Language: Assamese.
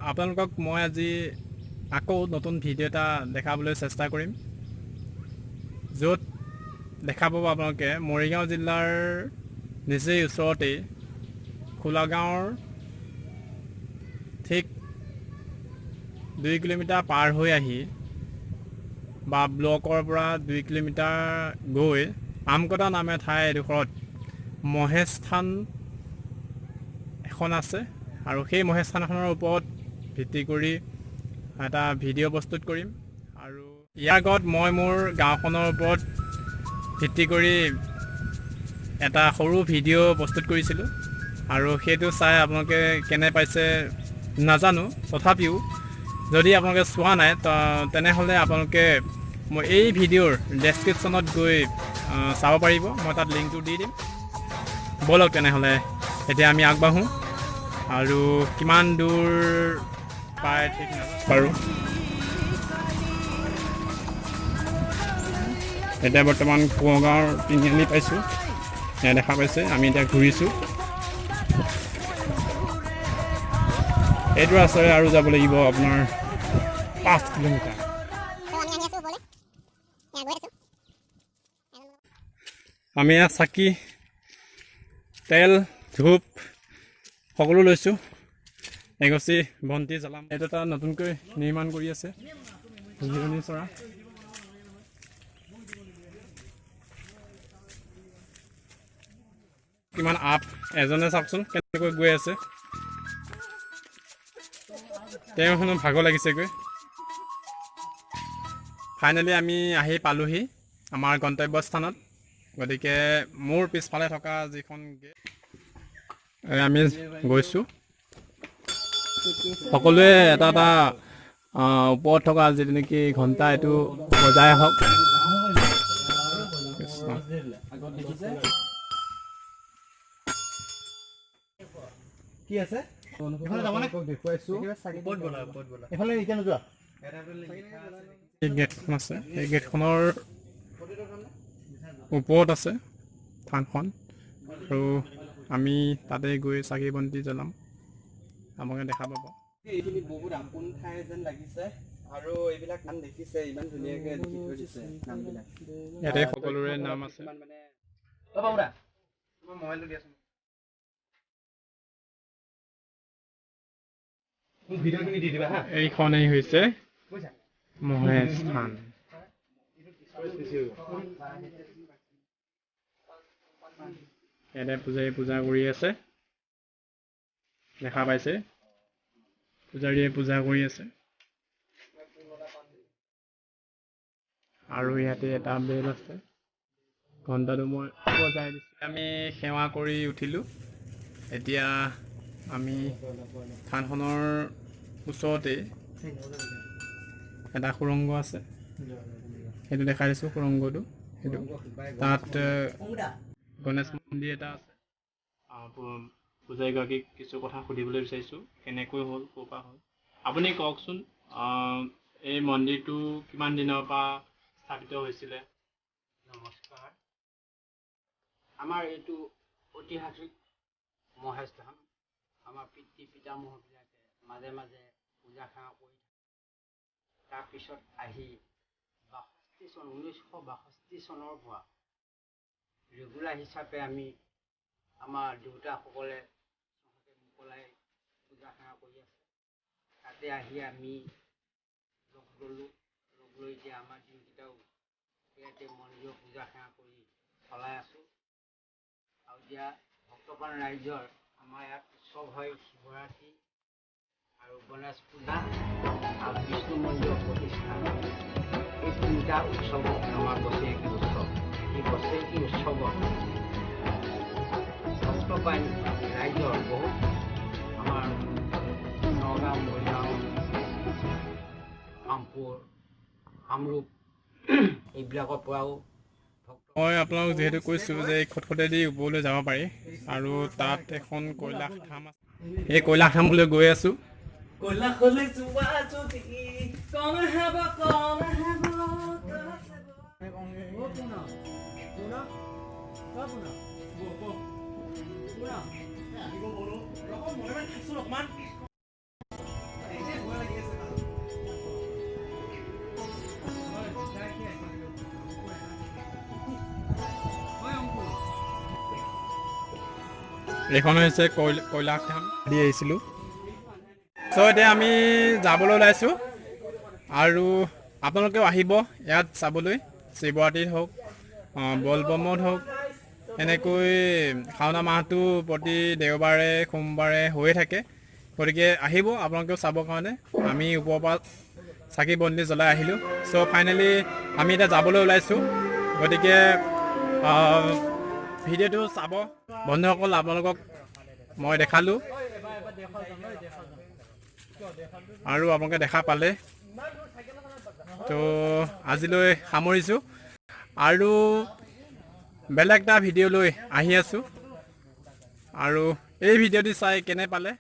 আপোনালোকক মই আজি আকৌ নতুন ভিডিঅ' এটা দেখাবলৈ চেষ্টা কৰিম, য'ত দেখা পাব আপোনালোকে মৰিগাঁও জিলাৰ নিচেই ওচৰতেই খোলা গাঁৱৰ ঠিক 2 কিলোমিটাৰ পাৰ হৈ আহি বা ব্লকৰ পৰা 2 কিলোমিটাৰ গৈ আমকটা নামে ঠাই এডোখৰত মহেশ থান এখন আছে আৰু সেই মহেশ থানখনৰ ওপৰত ভিত্তি কৰি এটা ভিডিঅ' প্ৰস্তুত কৰিম। আৰু ইয়াৰ আগত মই মোৰ গাঁওখনৰ ওপৰত ভিত্তি কৰি এটা সৰু ভিডিঅ' প্ৰস্তুত কৰিছিলোঁ আৰু সেইটো চাই আপোনালোকে কেনে পাইছে নাজানো, তথাপিও যদি আপোনালোকে চোৱা নাই তেনেহ'লে আপোনালোকে মই এই ভিডিঅ'ৰ ডেছক্ৰিপশ্যনত গৈ চাব পাৰিব, মই তাত লিংকটো দি দিম। ব'লক তেনেহ'লে এতিয়া আমি আগবাঢ়োঁ আৰু কিমান দূৰ পায় ঠিক নাপাৰোঁ। এতিয়া বৰ্তমান কুঁৱগাঁৱৰ তিনিআলি পাইছোঁ, দেখা পাইছে। আমি এতিয়া ঘূৰিছোঁ। এইটো ৰাস্তাৰে আৰু যাব লাগিব আপোনাৰ 5 কিলোমিটাৰ। আমি ইয়াত চাকি, তেল, ধূপ সকলো লৈছোঁ। এগছি বন্তি জ্বলাম। এইটো এটা নতুনকৈ নিৰ্মাণ কৰি আছে জিৰণি চৰা। কিমান আপ এজনে চাওকচোন কেনেকৈ গৈ আছে, তেওঁ শুনো ভাগৰ লাগিছেগৈ। ফাইনেলি আমি আহি পালোহি আমাৰ গন্তব্যস্থানত। গতিকে মোৰ পিছফালে থকা যিখন গেট আমি গৈছোঁ, সকলোৱে এটা এটা ওপৰত থকা যিটো নেকি ঘণ্টা এইটো বজাই আহক। কি আছে এফালে এতিয়া নোযোৱা। এই গেটখন আছে, এই গেটখনৰ ওপৰত আছে থানখন আৰু আমি তাতে গৈ চাকি বন্তি জ্বলাম, আপোনালোকে দেখা পাব। এইখিনি বহুত আপোন ঠাই যেন লাগিছে আৰু এইবিলাক নাম দেখিছে, ইমান ধুনীয়াকে লিখি থৈ দিছে নামবিলাক। ইয়াতে সকলোৰে নাম আছে। মোবাইলটো দিয়াচোন। ভিডিঅ'খিনি দি দিবা হা। এইখনেই হৈছে মহেশ থান। ইয়াতে পূজাৰী পূজা কৰি আছে, দেখা পাইছে। পূজাৰীয়ে পূজা কৰি আছে আৰু ইয়াতে এটা বেল আছে, ঘণ্টাটো মই বজাই দিছোঁ। আমি সেৱা কৰি উঠিলোঁ। এতিয়া আমি থানখনৰ ওচৰতেই এটা সুৰংগ আছে, সেইটো দেখাই দিছোঁ সুৰংগটো। সেইটো তাত গণেশ মন্দিৰ এটা আছে। পূজাৰীগৰাকীক কিছু কথা সুধিবলৈ বিচাৰিছোঁ, কেনেকৈ হ'ল, ক'ৰ পৰা হ'ল। আপুনি কওকচোন, এই মন্দিৰটো কিমান দিনৰ পৰা স্থাপিত হৈছিলে? নমস্কাৰ। আমাৰ এইটো ঐতিহাসিক মহেশ ধাম। আমাৰ পিতৃ পিতামহবিলাকে মাজে মাজে পূজা সেৱা কৰি থাকে। তাৰপিছত আহি 1962 চনৰ পৰা ৰেগুলাৰ হিচাপে আমি আমাৰ দেউতাসকলে মোকলাই পূজা সেৱা কৰি আছে। তাতে আহি আমি লগ ল'লোঁ, লগ লৈ এতিয়া আমাৰ দিনকেইটাও ইয়াতে মন্দিৰৰ পূজা সেৱা কৰি চলাই আছোঁ। আৰু এতিয়া ভক্তপ্ৰাণ ৰাইজৰ আমাৰ ইয়াত উৎসৱ হয় শিৱৰাত্ৰি আৰু গণেশ পূজা আৰু বিষ্ণু মন্দিৰৰ প্ৰতিষ্ঠা। এই তিনিটা উৎসৱ আমাৰ বছৰেকী উৎসৱ। এই বছৰেকী উৎসৱত ভক্তপ্ৰাণ ৰাইজৰ বহুত আমাৰ নগাঁও, মৰিগাঁও, কামপুৰ, কামৰূপ এইবিলাকৰ পৰাও মই আপোনালোক যিহেতু কৈছোঁ যে এই খটখটেদি ওপৰলৈ যাব পাৰি আৰু তাত এখন কৈলাশ ধাম আছে। এই কৈলাশ ধামলৈ গৈ আছোঁ। এইখন হৈছে কৈলাশধাম দি আহিছিলোঁ। চ' এতিয়া আমি যাবলৈ ওলাইছোঁ আৰু আপোনালোকেও আহিব ইয়াত চাবলৈ। শিৱৰাত্ৰিত হওক বলবমত হওক এনেকৈ শাওণ মাহটো প্ৰতি দেওবাৰে সোমবাৰে হৈয়ে থাকে। গতিকে আহিব আপোনালোকেও চাবৰ কাৰণে। আমি ওপৰৰ পৰা চাকি বন্তি জ্বলাই আহিলোঁ। চ' ফাইনেলি আমি এতিয়া যাবলৈ ওলাইছোঁ। গতিকে ভিডিঅ'টো চাব বন্ধুসকল। আপোনালোকক মই দেখালোঁ আৰু আপোনালোকে দেখা পালে। তো আজিলৈ সামৰিছোঁ আৰু বেলেগ এটা ভিডিঅ' লৈ আহি আছোঁ। আৰু এই ভিডিঅ'টি চাই কেনে পালে